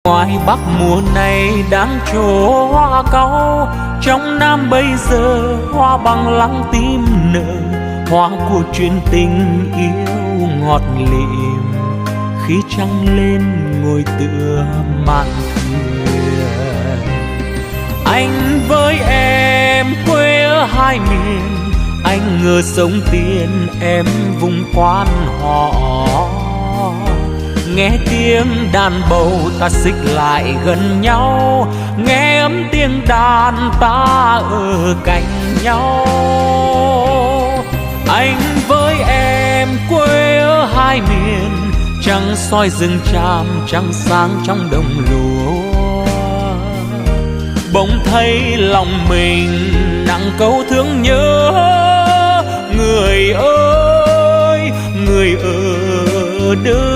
Ngoài Bắc mùa này đang trổ hoa cau, trong Nam bây giờ hoa bằng lăng tím nở. Hoa của chuyện tình yêu ngọt lịm, khi trăng lên ngồi tựa mạn thuyền. Anh với em quê ở hai miền, anh ngờ sông Tiền, em vùng quan họ. Nghe tiếng đàn bầu ta xích lại gần nhau, nghe ấm tiếng đàn ta ở cạnh nhau. Anh với em quê ở hai miền, trăng soi rừng tràm, trăng sáng trong đồng lúa. Bỗng thấy lòng mình nặng câu thương nhớ, người ơi người ở đừng